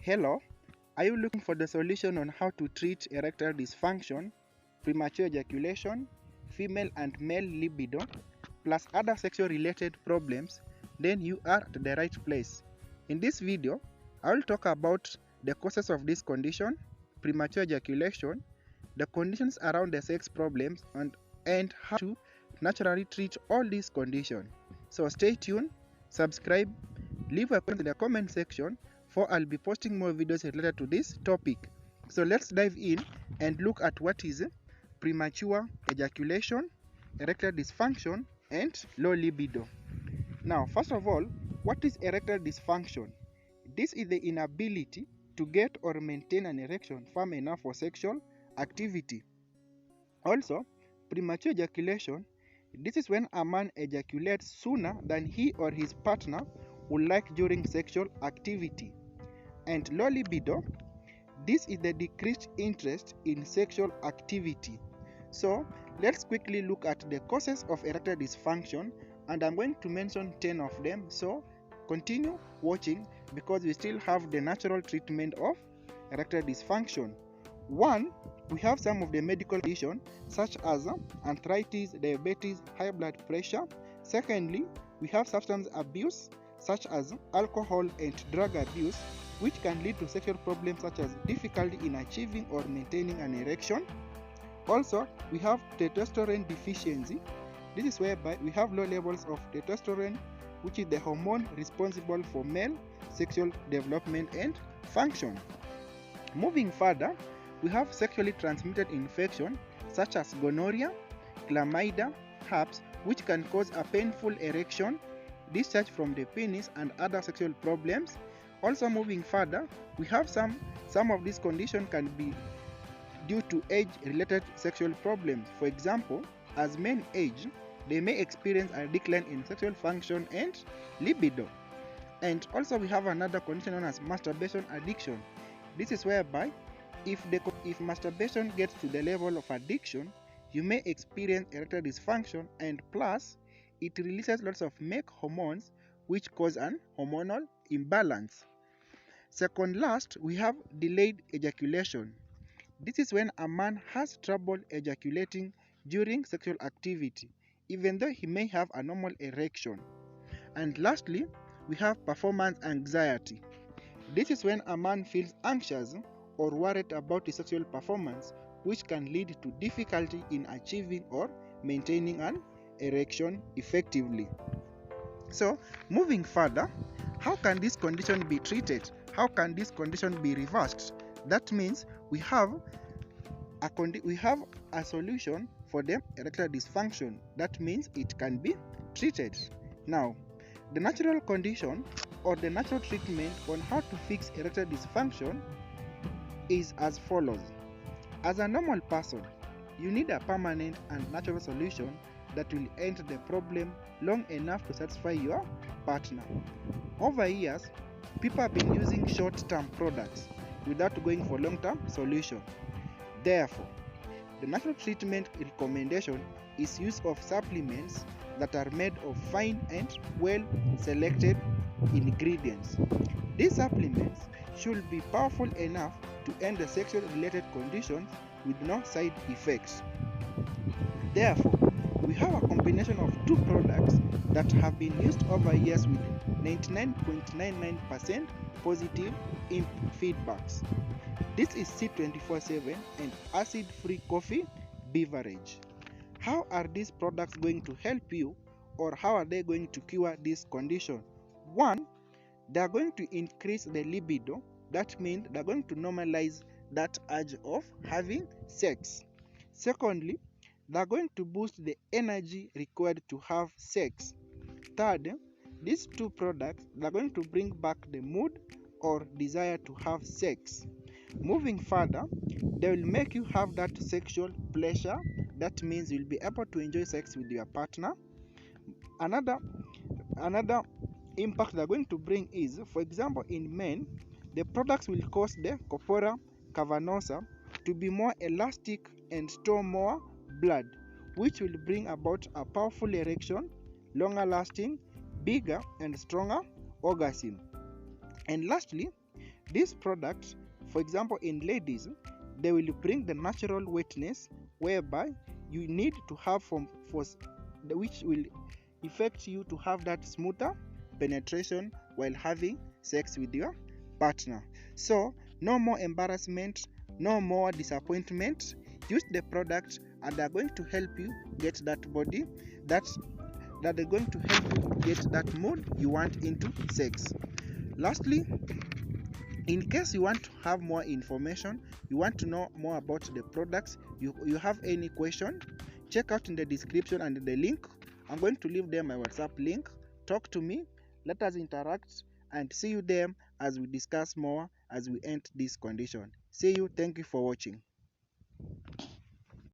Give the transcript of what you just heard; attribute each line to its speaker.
Speaker 1: Hello, are you looking for the solution on how to treat erectile dysfunction, premature ejaculation, female and male libido, plus other sexual related problems? Then you are at the right place. In this video, I will talk about the causes of this condition, premature ejaculation, the conditions around the sex problems, and how to naturally treat all these conditions. So stay tuned, subscribe, leave a comment in the comment section, for I'll be posting more videos related to this topic. So let's dive in and look at what is premature ejaculation, erectile dysfunction, and low libido. Now, first of all, what is erectile dysfunction? This is the inability to get or maintain an erection firm enough for sexual activity. Also, premature ejaculation, this is when a man ejaculates sooner than he or his partner would like during sexual activity. And low libido, this is the decreased interest in sexual activity. So let's quickly look at the causes of erectile dysfunction, and I'm going to mention 10 of them. So continue watching because we still have the natural treatment of erectile dysfunction. One, we have some of the medical conditions such as arthritis, diabetes, high blood pressure. Secondly, we have substance abuse such as alcohol and drug abuse, which can lead to sexual problems such as difficulty in achieving or maintaining an erection. Also, we have testosterone deficiency. This is whereby we have low levels of testosterone, which is the hormone responsible for male sexual development and function. Moving further, we have sexually transmitted infection such as gonorrhea, chlamydia, herpes, which can cause a painful erection, discharge from the penis, and other sexual problems. Also moving further, we have some of these conditions can be due to age-related sexual problems. For example, as men age, they may experience a decline in sexual function and libido. And also we have another condition known as masturbation addiction. This is whereby if masturbation gets to the level of addiction, you may experience erectile dysfunction, and plus it releases lots of male hormones which cause an hormonal imbalance. Second last, we have delayed ejaculation. This is when a man has trouble ejaculating during sexual activity, even though he may have a normal erection. And lastly, we have performance anxiety. This is when a man feels anxious or worried about his sexual performance, which can lead to difficulty in achieving or maintaining an erection effectively. So, moving further, how can this condition be treated? How can this condition be reversed? That means we have a solution for the erectile dysfunction. That means it can be treated. Now, the natural condition or the natural treatment on how to fix erectile dysfunction is as follows. As a normal person, you need a permanent and natural solution that will end the problem long enough to satisfy your partner. Over years, people have been using short-term products without going for long-term solution. Therefore, the natural treatment recommendation is use of supplements that are made of fine and well-selected ingredients. These supplements should be powerful enough to end the sexual-related conditions with no side effects. Therefore, we have a combination of two products that have been used over years with 99.99% positive feedbacks. This is C24/7 and acid-free coffee beverage. How are these products going to help you, or how are they going to cure this condition? One, they are going to increase the libido. That means they are going to normalize that urge of having sex. Secondly, they are going to boost the energy required to have sex. Third, these two products are going to bring back the mood or desire to have sex. Moving further, they will make you have that sexual pleasure. That means you'll be able to enjoy sex with your partner. Another impact they're going to bring is, for example, in men, the products will cause the corpora cavernosa to be more elastic and store more blood, which will bring about a powerful erection, longer lasting, bigger and stronger orgasm. And lastly, This product, for example, in ladies, they will bring the natural wetness whereby you need to have which will affect you to have that smoother penetration while having sex with your partner. So no more embarrassment, no more disappointment. Use the product and they're going to help you get that body that they're going to help you get that mood you want into sex. Lastly, in case you want to have more information, you want to know more about the products, you have any question, check out in the description and in the link. I'm going to leave there my WhatsApp link. Talk to me, let us interact, and see you there as we discuss more as we end this condition. See you. Thank you for watching.